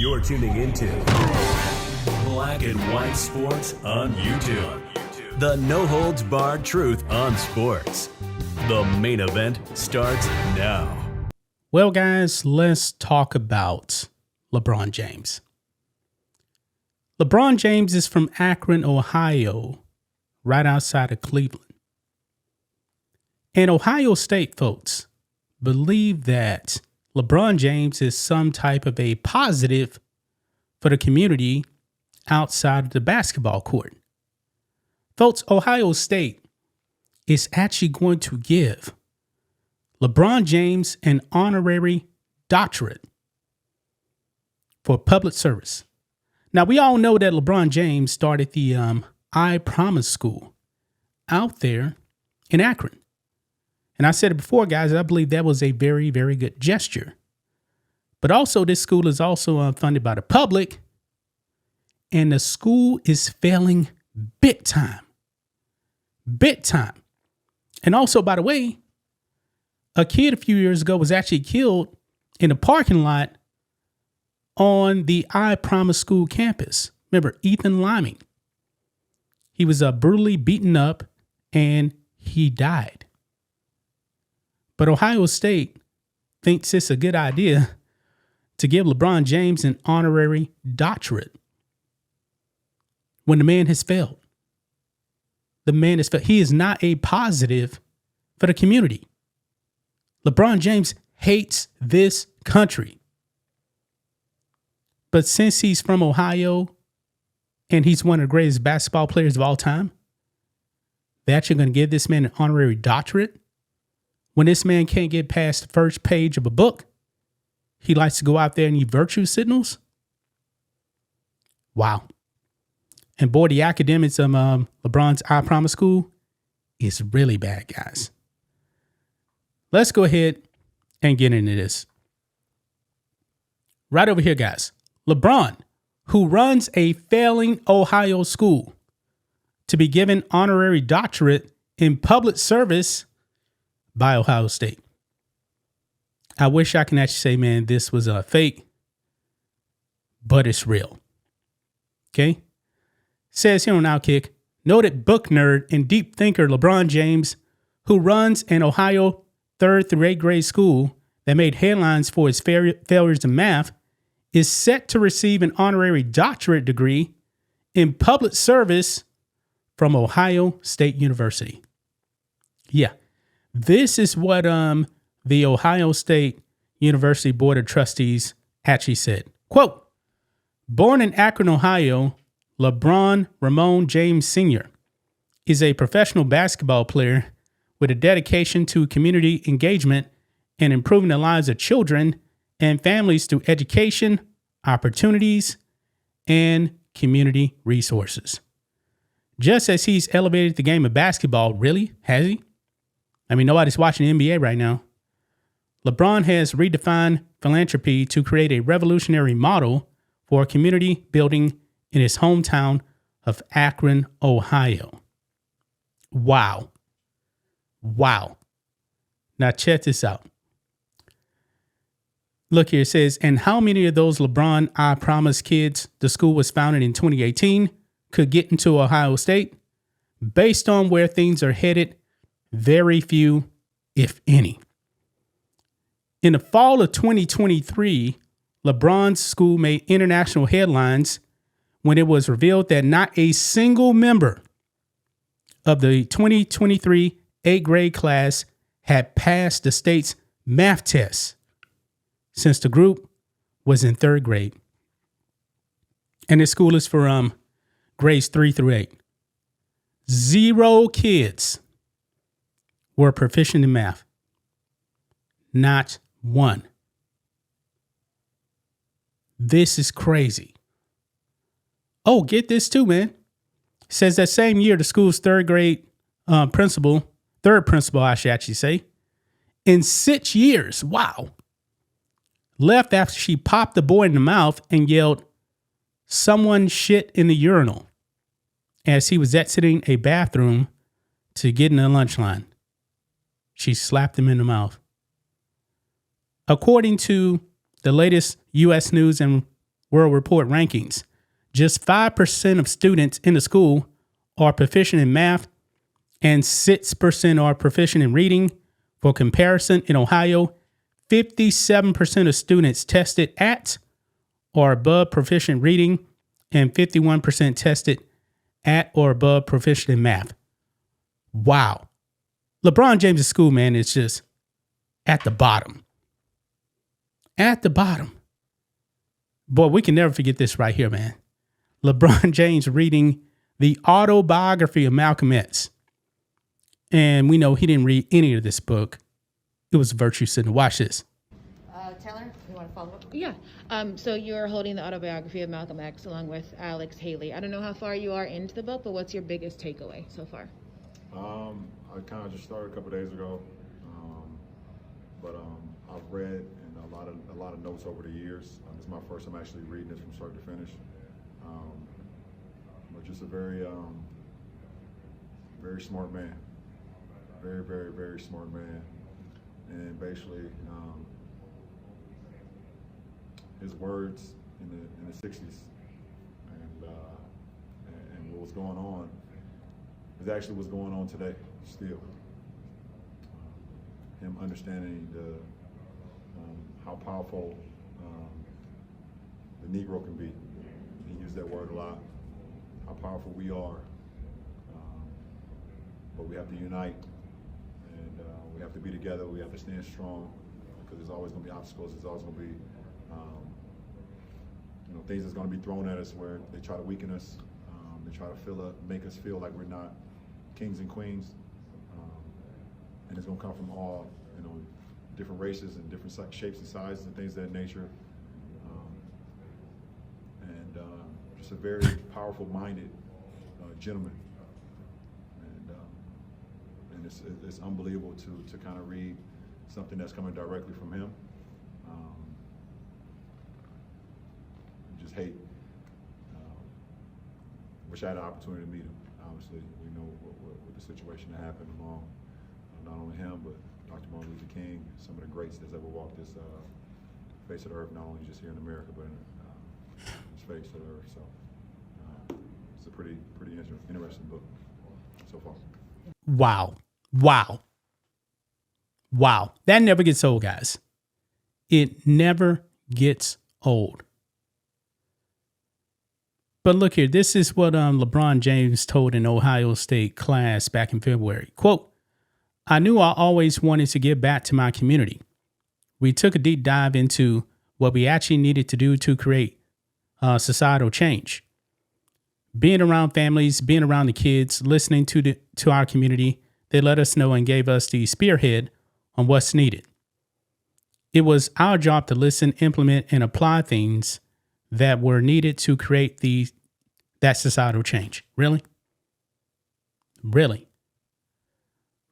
You're tuning into Black and White Sports on YouTube. The no-holds-barred truth on sports. The main event starts now. Well, guys, let's talk about LeBron James. LeBron James is from Akron, Ohio, right outside of Cleveland. And Ohio State folks believe that LeBron James is some type of a positive for the community outside of the basketball court. Folks, Ohio State is actually going to give LeBron James an honorary doctorate for public service. Now, we all know that LeBron James started the I Promise School out there in Akron. And I said it before, guys, I believe that was a very, very good gesture. But also, this school is also funded by the public. And the school is failing big time. Big time. And also, by the way, a kid a few years ago was actually killed in a parking lot on the I Promise School campus. Remember, Ethan Liming. He was brutally beaten up and he died. But Ohio State thinks it's a good idea to give LeBron James an honorary doctorate when the man has failed. The man has failed. He is not a positive for the community. LeBron James hates this country. But since he's from Ohio and he's one of the greatest basketball players of all time, they're actually going to give this man an honorary doctorate. When this man can't get past the first page of a book, he likes to go out there and eat virtue signals. Wow. And boy, the academics of LeBron's I Promise School is really bad, guys. Let's go ahead and get into this. Right over here, guys. LeBron, who runs a failing Ohio school, to be given honorary doctorate in public service by Ohio State. I wish I can actually say, man, this was a fake, but it's real. Okay? Says here on Outkick, noted book nerd and deep thinker LeBron James, who runs an Ohio 3rd through 8th grade school that made headlines for its failures in math, is set to receive an honorary doctorate degree in public service from Ohio State University. Yeah. This is what the Ohio State University Board of Trustees actually said. Quote, born in Akron, Ohio, LeBron Ramon James Sr. is a professional basketball player with a dedication to community engagement and improving the lives of children and families through education, opportunities, and community resources. Just as he's elevated the game of basketball, really? Has he? I mean, nobody's watching the NBA right now. LeBron has redefined philanthropy to create a revolutionary model for community building in his hometown of Akron, Ohio. Wow. Wow. Now check this out. Look here, it says, and how many of those LeBron I Promise kids, the school was founded in 2018, could get into Ohio State? Based on where things are headed, very few, if any. In the fall of 2023, LeBron's school made international headlines when it was revealed that not a single member of the 2023 8th grade class had passed the state's math test since the group was in 3rd grade. And this school is for grades 3 through 8. 0 kids were proficient in math. Not one. This is crazy. Oh, get this too, man. It says that same year, the school's 3rd grade third principal, I should actually say, in 6 years, wow, left after she popped the boy in the mouth and yelled, "Someone shit in the urinal," as he was exiting a bathroom to get in the lunch line. She slapped him in the mouth. According to the latest U.S. News and World Report rankings. Just 5% of students in the school are proficient in math, and 6% are proficient in reading. For comparison, in Ohio, 57% of students tested at or above proficient reading, and 51% tested at or above proficient in math. Wow. LeBron James' school, man, is just at the bottom. At the bottom. Boy, we can never forget this right here, man. LeBron James reading the autobiography of Malcolm X. And we know he didn't read any of this book. It was a virtue signature. Watch this. Taylor, you want to follow up? Yeah. So you're holding the autobiography of Malcolm X along with Alex Haley. I don't know how far you are into the book, but what's your biggest takeaway so far? I kind of just started a couple days ago, but I've read and a lot of notes over the years. This is my first time actually reading this from start to finish. But just a very smart man, very, very, very smart man, and basically his words in the 60s and what was going on is actually what's going on today still. Him understanding how powerful the Negro can be. He used that word a lot. How powerful we are, but we have to unite, and we have to be together. We have to stand strong, because there's always going to be obstacles. There's always going to be things that's going to be thrown at us where they try to weaken us. They try to make us feel like we're not kings and queens, and it's going to come from all different races and different shapes and sizes and things of that nature, and just a very powerful-minded gentleman, and it's unbelievable to kind of read something that's coming directly from him. Just hate. Wish I had an opportunity to meet him. Obviously, we know what the situation that happened along not only him, but Dr. Martin Luther King, some of the greats that's ever walked this face of the earth, not only just here in America, but in this face of the earth. So it's a pretty interesting book so far. Wow. That never gets old, guys. It never gets old. But look here, this is what LeBron James told an Ohio State class back in February. Quote, "I knew I always wanted to give back to my community. We took a deep dive into what we actually needed to do to create societal change. Being around families, being around the kids, listening to our community, they let us know and gave us the spearhead on what's needed. It was our job to listen, implement, and apply things that were needed to create that societal change." Really?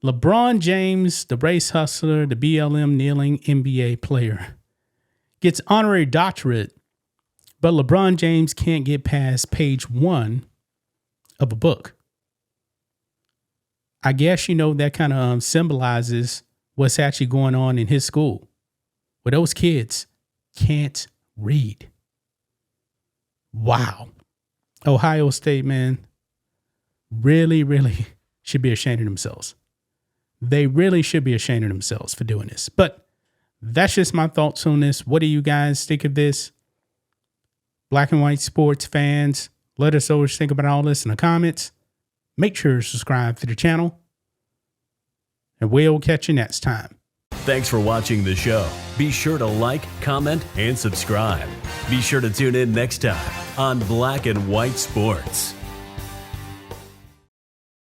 LeBron James, the race hustler, the BLM kneeling NBA player, gets honorary doctorate, but LeBron James can't get past page 1 of a book. I guess, that kind of symbolizes what's actually going on in his school, where those kids can't read. Wow. Ohio State, man, really should be ashamed of themselves. They really should be ashamed of themselves for doing this. But that's just my thoughts on this. What do you guys think of this? Black and white sports fans, let us know what you think about all this in the comments. Make sure to subscribe to the channel, and we'll catch you next time. Thanks for watching the show. Be sure to like, comment, and subscribe. Be sure to tune in next time on Black and White Sports.